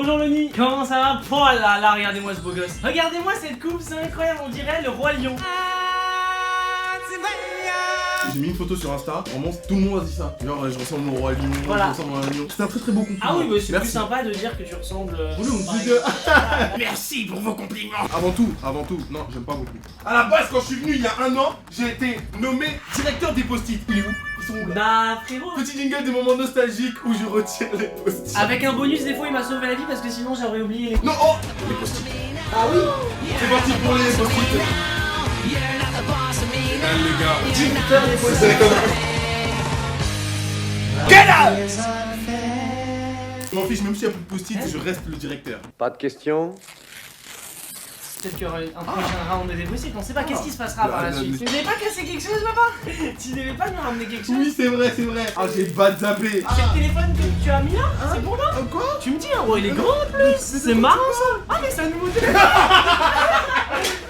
Bonjour Loni, comment ça va? Oh là là, regardez-moi ce beau gosse. Regardez-moi cette coupe, c'est incroyable, on dirait le roi lion. J'ai mis une photo sur Insta, vraiment tout le monde a dit ça. Genre je ressemble au roi lion, Voilà. je ressemble à un lion. C'était un très très beau compliment. Ah oui, mais c'est plus Merci. sympa de dire que tu ressembles... Merci pour vos compliments. Avant tout, non, j'aime pas beaucoup. À la base, quand je suis venu il y a un an, j'ai été nommé directeur des post-it. Il est où? Ils sont où là? Bah frérot, Petit jingle des moments nostalgiques où je retire les post-it. avec un bonus des fois il m'a sauvé la vie parce que sinon j'aurais oublié. Non, oh, les post-it. Ah oui. C'est parti pour les post-it. Les gars, Directeur des post-it. Je m'en fiche, même s'il y a plus de post-it, je reste le directeur. Pas de questions. Peut-être qu'il y aura un prochain round des possibles, on sait pas qu'est-ce qui se passera par la suite. mais- Tu n'avais pas cassé quelque chose papa? Tu n'avais pas nous ramener quelque chose? Oui, c'est vrai, c'est vrai. Ah, j'ai bad zappé. Quel téléphone que tu as mis là? C'est pour moi? Quoi? Tu me dis, oh il est grand en plus! C'est marrant ça! Ah mais c'est un nouveau téléphone!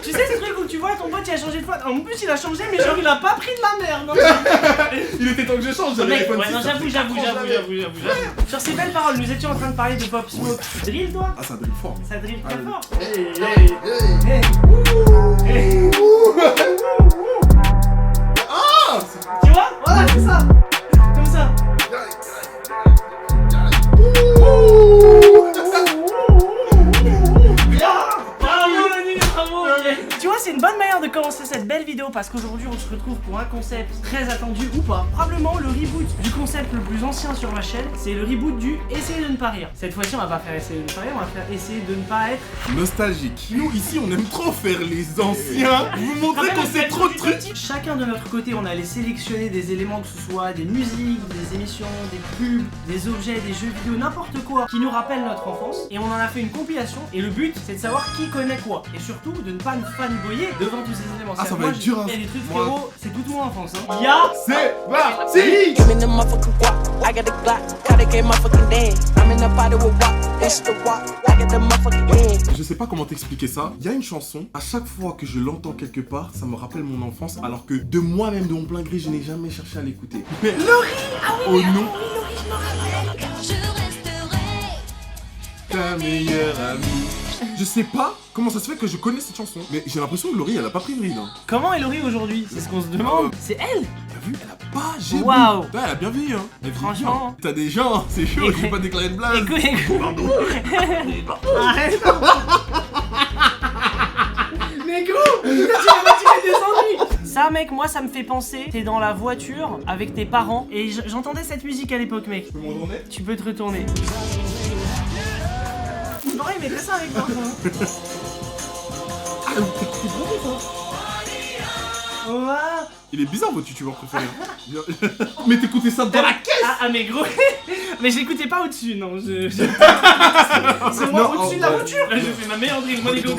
Tu sais ce truc où tu vois ton pote il a changé de fois? En plus il a changé mais genre il a pas pris de la merde! Hein. Il était temps que je change, j'avais Mec, l'iPhone ouais, 6, non, ça fait j'avoue. 4 ans, j'avais. Sur ces belles paroles, nous étions en train de parler de Pop Smoke. Tu drill toi? Ah, ça donne fort. Ça drill très fort! Ah! Tu vois? Voilà, c'est ça! Comme ça! Bravo! Tu vois, c'est une bonne manière de commencer cette belle vidéo parce qu'aujourd'hui on se retrouve pour un concept très attendu ou pas. Probablement le reboot du concept le plus ancien sur ma chaîne, c'est le reboot du Essayer de ne pas rire. Cette fois-ci on va pas faire Essayer de ne pas rire, on va faire Essayer de ne pas être... Nostalgique. Nous, ici, on aime trop faire les anciens. Vous montrer qu'on sait trop de trucs. Chacun de notre côté, on allait sélectionner des éléments, que ce soit des musiques, des émissions, des pubs, des objets, des jeux vidéo, n'importe quoi qui nous rappelle notre enfance. Et on en a fait une compilation. Et le but, c'est de savoir qui connaît quoi. Et surtout, de ne pas nous fanboyer devant tous ces éléments. Ah, ça va Moi, être dur, hein. Il y a des trucs, Moi. frérot, c'est toute mon enfance. Hein. Il y a... C'est parti. I'm in the motherfucking guap. I got the Glock. Gotta get motherfucking dance. I'm in the body with WAP. It's the WAP. I got the motherfucking hand. Je sais pas comment t'expliquer ça. Il y a une chanson, à chaque fois que je l'entends quelque part, ça me rappelle mon enfance, alors que de moi-même, de mon plein gré, je n'ai jamais cherché à l'écouter. Mais Laurie! Ah oui, oh mais non, oui, Laurie, je me rappelle! Je resterai. ta meilleure amie. Je sais pas comment ça se fait que je connais cette chanson, mais j'ai l'impression que Laurie, elle a pas pris de ride. Hein. Comment est Laurie aujourd'hui? C'est ce qu'on se demande. C'est elle! T'as vu? Elle a pas géré. Waouh. Ouais, elle a bien vieilli, hein. Elle vit Franchement. bien. T'as des gens, c'est chaud, je vais pas déclarer de blague. Écoute, Pardon. arrête! Mais gros! Tu m'as des ennuis! Ça mec, moi ça me fait penser, t'es dans la voiture avec tes parents et j'entendais cette musique à l'époque mec. Tu peux me retourner? Tu peux te retourner. J'aurais aimé faire ça avec toi. Ah, t'es bon, toi. Ouah. Il est bizarre votre youtubeur préféré. Mais t'écoutais ça dans la caisse. Ah mais gros. Mais je l'écoutais pas au-dessus, non. C'est moi Non, au-dessus de en la vrai. voiture. Là, je fais ma meilleure drill, moi les gros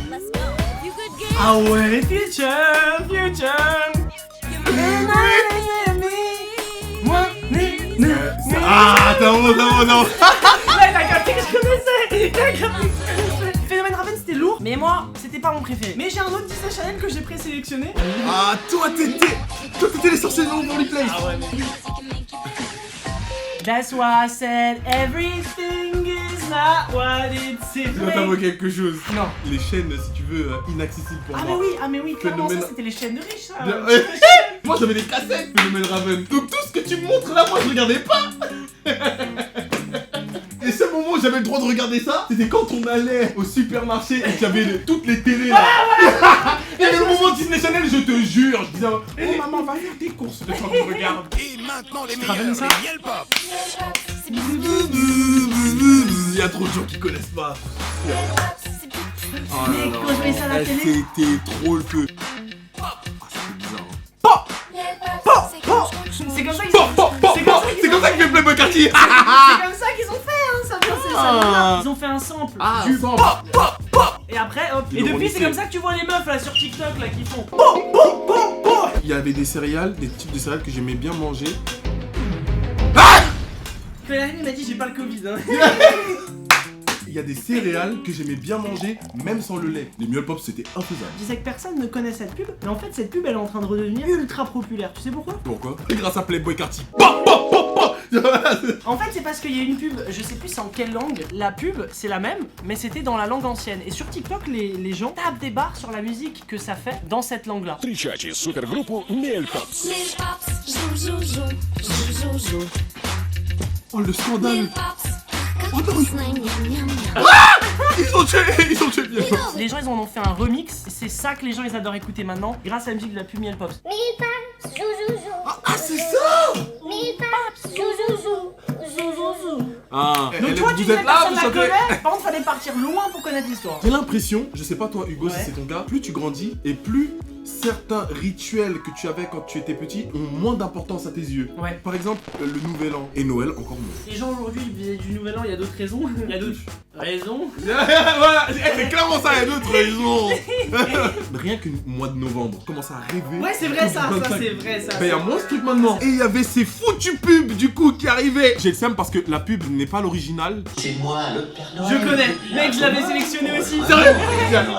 Let's go. You could get. Ah ouais, future. Moi, Ah, t'as bon, non. Là, il a capté que je connaissais. Il a capté que je connaissais. Phénomène Raven, c'était lourd, mais moi, c'était pas mon préféré. Mais j'ai un autre Disney Channel que j'ai présélectionné. Ah, toi, t'étais les sorciers dans les plays. Ah ouais, mais... That's why I said everything is not what it seems. Je dois t'avouer quelque chose. Non. Les chaînes, si tu veux, inaccessibles pour Ah moi. mais oui, clairement ça Phénomène- c'était les chaînes de riches ça. Bien- Moi j'avais des cassettes Phénomène Raven. Donc tout ce que tu me montres là, moi je regardais pas. Et seul moment où j'avais le droit de regarder ça, c'était quand on allait au supermarché et qu'il y avait toutes les télés là. Et le moment Disney Channel, je te jure, je disais oh maman va faire tes courses le temps que je regarde. Et maintenant les te rappelles meilleurs, ça les Yel Pop. Il y a trop de gens qui connaissent pas. Oh là Mais là. quand je voyais ça à la Eh, télé. C'était trop le feu. Ah c'était bizarre. C'est comme ça qu'ils Bon, ont bon, bon, C'est bon, comme ça c'est comme ça qu'il fait Playboy Cartier. C'est comme ça qu'ils ont fait hein, ça vient c'est ça. Ils ont fait un sample du sang. et après hop. Ils Et l'ont depuis remixé. c'est comme ça que tu vois les meufs là sur TikTok là qui font. Il y avait des céréales, des types de céréales que j'aimais bien manger. Féline il m'a dit j'ai pas le Covid hein. Il y a des céréales que j'aimais bien manger, même sans le lait. Les Miel Pop, c'était infaisable. Je disais que personne ne connaît cette pub, mais en fait cette pub elle est en train de redevenir ultra populaire. Tu sais pourquoi? Pourquoi? Grâce à Playboy Cartier. Bah, bah, bah, bah. En fait, c'est parce qu'il y a une pub, je sais plus c'est en quelle langue. La pub, c'est la même, mais c'était dans la langue ancienne. Et sur TikTok, les gens tapent des barres sur la musique que ça fait dans cette langue-là. Встречайте супергруппу Мельпопс. Lil Pops, jou, jou, jou, jou, jou, jou. Oh, le scandale. Lil Pops, Oh non, niam, niam, niam. ils ont tué bien. Les gens, ils en ont fait un remix. C'est ça que les gens, ils adorent écouter maintenant, grâce à la musique de la pub Miel Pops. Lil Pops, jou, jou, jou. Ah, c'est ça. Lil Pops, jou, jou, jou, jou, jou, jou. Ah, Donc toi, tu vous sais, êtes là, personne vous la savez. connaît. Par contre, fallait partir loin pour connaître l'histoire. J'ai l'impression, je sais pas toi Hugo Ouais. si c'est ton cas, plus tu grandis et plus certains rituels que tu avais quand tu étais petit ont moins d'importance à tes yeux. Ouais. Par exemple, le nouvel an et Noël encore moins. Les gens aujourd'hui, ils faisaient du nouvel an, il y a d'autres raisons. Il y a d'autres raisons. Voilà, c'est clairement ça, il y a d'autres raisons. Rien que mois de novembre, je commence à rêver. Ouais, c'est vrai ça, Comme ça 25. c'est vrai ça. Ben, il y a moins ce truc maintenant. Et il y avait ces foutues pubs du coup qui arrivaient. J'ai le seum parce que la pub n'est pas l'original. C'est moi, le Père Noël. Je connais. Mec, je l'avais sélectionné aussi. Sérieux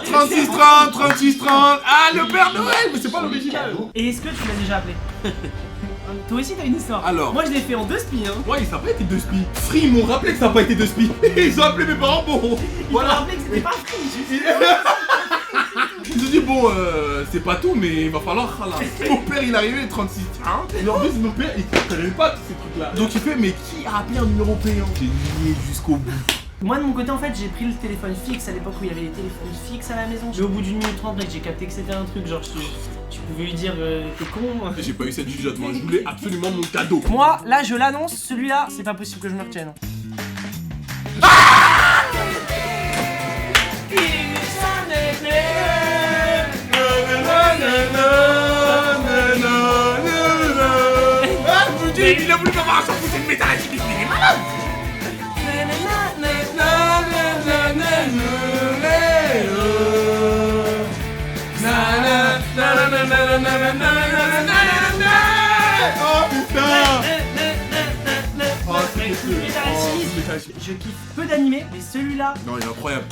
36-30, 36-30. Ah, le Père Noël, mais c'est pas l'original. Et est-ce que tu l'as déjà appelé? Toi aussi t'as une histoire. Alors. Moi je l'ai fait en 2 spies hein. Ouais, ça n'a pas été deux spies. Free, ils m'ont rappelé que ça n'a pas été deux spies. Ils ont appelé mes parents, bon. Ils m'ont Voilà. rappelé que c'était pas free. Ils ont dit, bon, c'est pas tout, mais il va falloir. Là. Mon père, il arrivait 36. Hein et en plus, mon père, il connaît pas tous ces trucs-là. Donc il fait, mais qui a appelé un numéro payant? J'ai nié jusqu'au bout. Moi de mon côté en fait j'ai pris le téléphone fixe à l'époque où il y avait les téléphones fixes à la maison. Mais au bout d'une minute 30 mec j'ai capté que c'était un truc genre tu pouvais lui dire t'es con. J'ai pas eu cette jugeote, moi. Je voulais absolument mon cadeau. Moi là je l'annonce, celui-là c'est pas possible que je me retienne. Il a voulu m'avoir un champion, c'est le métal, il est malade. Oh putain. Je kiffe peu d'animés, mais celui-là, Non, il est incroyable.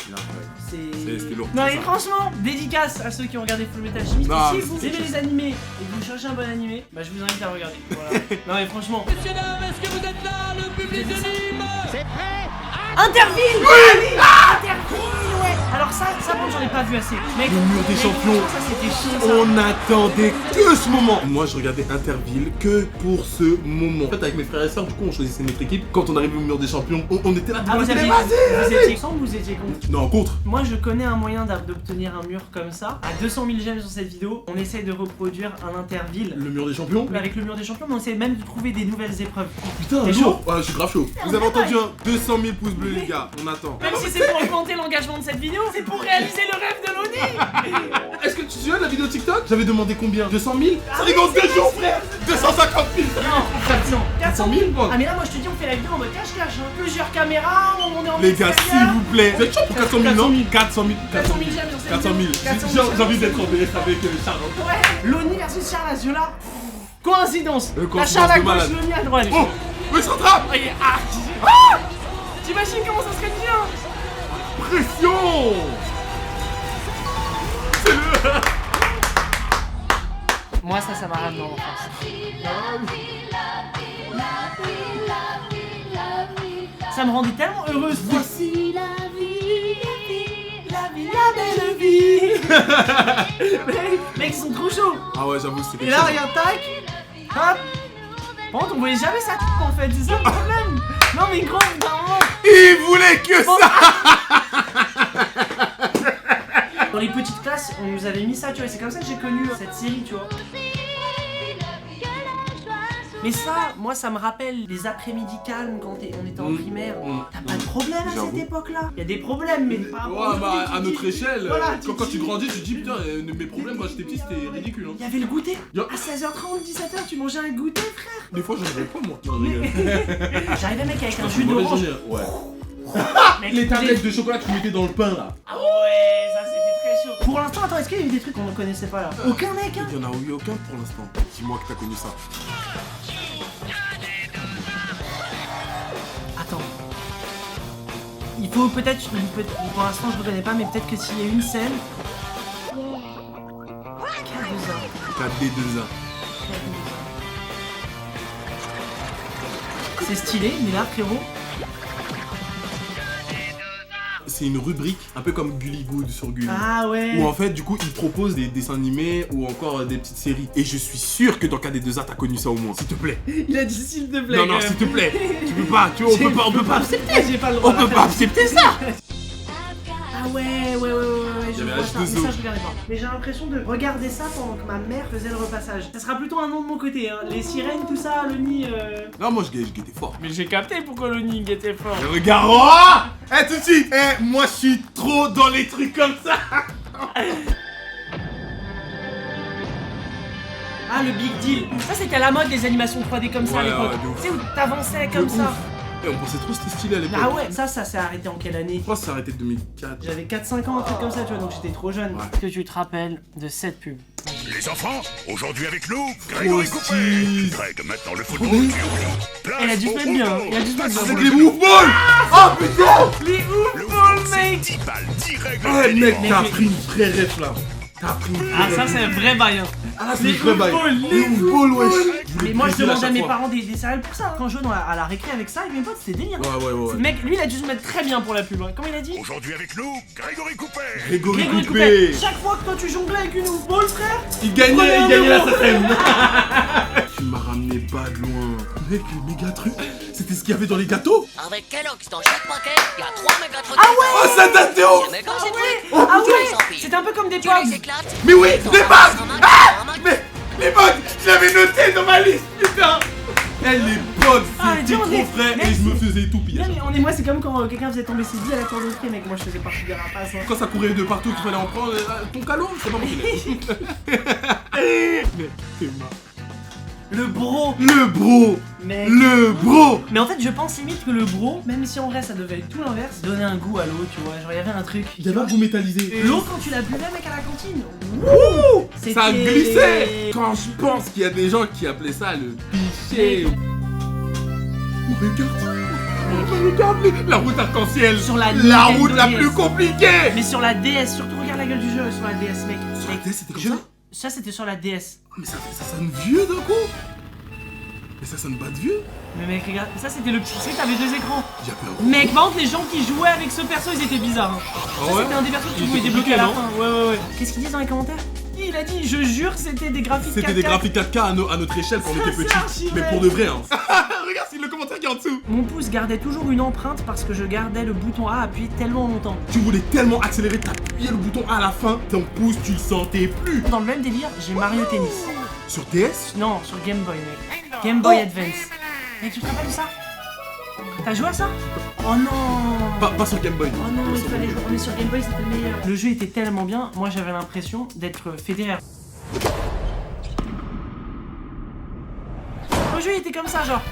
Il est incroyable. C'était lourd. Non c'est mais ça. franchement, dédicace à ceux qui ont regardé Full Metal Alchemist. Non, Et mais si vous c'est aimez quelque les animés et que vous cherchez un bon animé, bah je vous invite à regarder. Voilà. Non mais franchement. Messieurs, dames, est-ce que vous êtes là, le public de Nîmes? Interville. Oui Interville, ouais. Alors ça par contre j'en ai pas vu assez. Mec, Le mur des mec, champions. ça c'était chaud ça. On attendait que ce moment. Moi, je regardais Interville que pour ce moment. En fait, avec mes frères et sœurs, du coup, on choisissait notre équipe. Quand on arrivait au mur des champions, on était là Ah devant vous la télé. aviez, Vas-y, vous étiez ensemble ou vous étiez contre? Non, contre. Moi je connais un moyen d'obtenir un mur comme ça. À 200 000 j'aime sur cette vidéo, on essaye de reproduire un Interville. Le mur des champions. Avec le mur des champions, mais on essaie même de trouver des nouvelles épreuves. Putain, T'es lourd. chaud Ouais, je suis grave chaud. Vous avez entendu un 200 000 pouces bleus, les gars. On attend. Même si c'est pour augmenter l'engagement de cette vidéo, c'est pour réaliser le rêve de l'ONI. Est-ce que tu te souviens de la vidéo TikTok? J'avais demandé combien? 200 000? Ça oui, rigole c'est 2 vrai, jours, c'est frère. 250 000. Non, 400. 400 000 bon. Ah mais là moi je te dis on fait la vidéo en mode cache-cache hein. Plusieurs caméras, on est en Les gars, s'il extérieur. vous plaît. Vous êtes chaud pour 400 000, non? 400 000. 400 000 j'aime sur cette 400 000. vidéo. 400 000 J'ai envie d'être en DS avec Charles. Ouais. L'ONI versus Charles Aziola. Coïncidence. La Coïncidence Charles à de gauche, malade. l'ONI à droite. Oh, mais il se rattrape. Ah t'imagines comment ça serait bien. Pression. Moi ça m'a ramené en France. Ça me rendait tellement heureuse. Voici la belle vie. Mec, ils sont trop chauds. Ah ouais, j'avoue, c'était Et là, regarde, tac. Hop. Par contre, on voyait jamais sa en fait, c'est ça le problème. Non mais gros, vraiment. Il voulait que ça. Dans les petites classes, on nous avait mis ça, tu vois. C'est comme ça que j'ai connu cette série, tu vois. Mais ça, moi, ça me rappelle les après-midi calmes quand on était en primaire. T'as pas de problème à J'avoue. cette époque-là. Il y a des problèmes, mais pas Ouais, bah à notre échelle, Voilà, quand tu grandis, tu te dis putain, mes problèmes quand j'étais petit c'était ridicule. Hein. Il y avait le goûter. Yo. À 16h30, 17h, tu mangeais un goûter, frère. Des fois, j'en avais pas moi. Non, je rigole. J'arrivais, mec, avec un C'est jus une mauvaise d'orange. journée, Ouais. Mec, Les tablettes de chocolat que tu mettais dans le pain là. Ah ouais, ça c'était très chaud. Pour l'instant, attends, est-ce qu'il y a eu des trucs qu'on ne connaissait pas là? Aucun mec, hein. Il y en a eu aucun pour l'instant. Dis-moi que t'as connu ça. Attends. Il faut peut-être, pour l'instant je ne connais pas, mais peut-être que s'il y a une scène. KD2A. C'est stylé, mais là, frérot. C'est une rubrique, un peu comme Gully Good sur Gully. Ah ouais. Où en fait, du coup, ils proposent des dessins animés ou encore des petites séries. Et je suis sûr que dans KD2A, t'as connu ça au moins. S'il te plaît. Il a dit s'il te plaît. Non, non, s'il te plaît. Tu peux pas, tu vois, on peut pas accepter. J'ai pas le droit. On peut pas accepter ça. Ah ouais, je J'avais vois ça. Mais H2O. ça, je regardais pas. Mais j'ai l'impression de regarder ça pendant que ma mère faisait le repassage. Ça sera plutôt un nom de mon côté, hein. Les sirènes, tout ça, le nid. Non, moi, je guettais fort. Mais j'ai capté pourquoi le nid était fort. Et regarde, oh, tout de suite. Moi, je suis trop dans les trucs comme ça. Ah, le big deal. Ça, c'était à la mode, les animations 3D comme ça à Ouais, l'époque. ouais, de ouf. Tu sais, où t'avançais comme De ça. ouf. Et on pensait trop que c'était stylé à l'époque. Ah ouais, ça s'est arrêté en quelle année? Je crois que ça s'est arrêté de 2004. J'avais 4-5 ans, un truc comme ça, tu vois, donc j'étais trop jeune. Ouais. Est-ce que tu te rappelles de cette pub? Les enfants, aujourd'hui avec nous, Trop Grégory stylé. Coupé. Greg, maintenant le football du Elle a dû se mettre bien, hein. Il a dû se mettre bien. C'est avec les mouvements. Oh putain. Les ouf, mec! 10 balles, 10 règles. Ouais, mec, t'as mais- pris une vraie ref là. T'as pris une vraie Ah, ça, ref. c'est un vrai bail, hein. Ah, c'est les une vraie bail. footballs, Les les footballs, wesh. Mais moi, je plaisir à demande à chaque mes fois. parents des céréales pour ça. hein. Quand je jouais à la récré avec ça, avec mes potes, c'était délire. Ouais. Le mec, lui, il a dû se mettre très bien pour la pub. Hein. Comment il a dit? Aujourd'hui avec nous, Grégory Coupé. Grégory Grégory Coupé. Coupé. Chaque fois que toi tu jonglais avec une football, frère, Il Prenez gagnait un la euro. SACEM. Tu m'as ramené pas de loin. Mec, le méga truc, c'était ce qu'il y avait dans les gâteaux. Avec Kellogg's dans chaque paquet, il y a 3 méga trucs. Ah ouais. Oh, ça date de ouf. Mais quand Ah c'est ouais, truc, ah tu ouais. les empiles. C'était un peu comme des Tu pommes. les éclates. Mais oui, T'en des passes bugs. en main, Ah, en main. mais les bugs, je l'avais noté dans ma liste, putain. Eh, les bugs, Ah, c'était dis, on trop est- frais mec, et je me faisais tout piller. Non, mais moi c'est comme quand quelqu'un faisait tomber ses billes à la cour de prix, mec. Moi je faisais partie des rapaces. Hein. Quand ça courait de partout, qu'il fallait en prendre, ton calot, c'est pas mon filet. Mais t'es marre. Le bro. Le bro. Mec. Le bro. Mais en fait, je pense limite que le bro, même si en vrai ça devait être tout l'inverse, donnait un goût à l'eau, tu vois. Genre, il y avait un truc. Il y avait un goût métallisé. L'eau, quand tu la buvais, mec, à la cantine. Wouh. Ça glissait. Quand je pense qu'il y a des gens qui appelaient ça le piché. Regarde la route arc-en-ciel. Sur la La Nintendo route la DS. plus compliquée. Mais sur la DS, surtout regarde la gueule du jeu sur la DS, mec. Sur la Mec, DS, c'était comme je- ça. Ça, c'était sur la DS. Mais ça sonne vieux d'un coup. Mais ça sonne pas de vieux. Mais mec, regarde, ça c'était le petit. Tu sais que t'avais 2 écrans. J'ai peur. Mec, par contre, les gens qui jouaient avec ce perso, ils étaient bizarres. Hein. Ça, ouais c'était un des persos qui Il pouvait était débloquer à la compliqué, fin. Ouais. Qu'est-ce qu'ils disent dans les commentaires? Il a dit, je jure, c'était des graphiques 4K. C'était des graphiques 4K à notre échelle quand on Ça, était c'est archi petits. Mais vrai. pour de vrai, hein. Regarde, c'est le commentaire qui est en dessous. Mon pouce gardait toujours une empreinte parce que je gardais le bouton A appuyé tellement longtemps. Tu voulais tellement accélérer, t'appuyais le bouton à la fin, ton pouce, tu le sentais plus. Dans le même délire, j'ai Mario Tennis. Sur DS. Non, sur Game Boy, mec. Game Boy Advance. Mec, tu te rappelles de ça? T'as joué à ça? Oh non! Pas sur Game Boy. Oh non, il fallait jouer. On est sur Game Boy, c'était le meilleur. Le jeu était tellement bien, moi j'avais l'impression d'être Federer. Le jeu était comme ça, genre.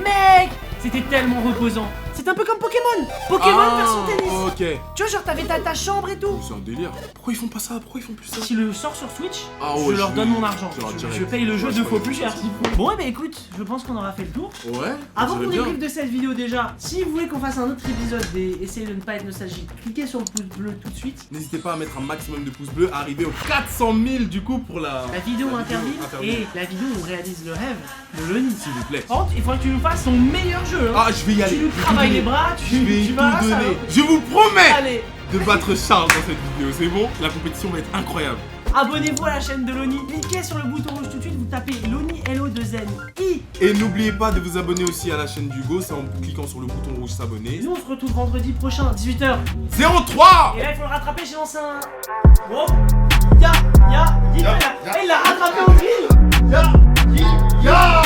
Mec! C'était tellement reposant. C'est un peu comme Pokémon! Pokémon version tennis! Ok. Tu vois, genre t'avais ta chambre et tout. C'est un délire. Pourquoi ils font pas ça? Pourquoi ils font plus ça? Si le sort sur Switch, Ah je ouais, leur je donne vais- mon argent. je leur dirai. Je paye le jeu Ouais, 2 je fois connais. plus cher. Bon, ouais, bah écoute, je pense qu'on aura fait le tour. Ouais. Avant ça qu'on dirait bien. débriefe de cette vidéo déjà, si vous voulez qu'on fasse un autre épisode des Essayez de ne pas être nostalgique, cliquez sur le pouce bleu tout de suite. N'hésitez pas à mettre un maximum de pouces bleus, arriver aux 400 000 du coup pour la La vidéo interview et la vidéo où on réalise le rêve de Lonnie. S'il vous plaît. Par contre, il faudra que tu nous fasses ton meilleur jeu. Hein. Ah, je vais y aller. Tu nous Je vais travailles tout les donner. bras, Je vais tu tout vas, ça donner. va. Je vous promets Allez, de battre Charles dans cette vidéo, c'est bon? La compétition va être incroyable. abonnez-vous à la chaîne de Lonnie. Cliquez sur le bouton rouge tout de suite, vous tapez Lonnie LO2NI. Et n'oubliez pas de vous abonner aussi à la chaîne d'Hugo, c'est en cliquant sur le bouton rouge s'abonner. Nous on se retrouve vendredi prochain, 18h. 03. Et là il faut le rattraper, j'ai lancé un. Oh, il l'a rattrapé au grill. Ya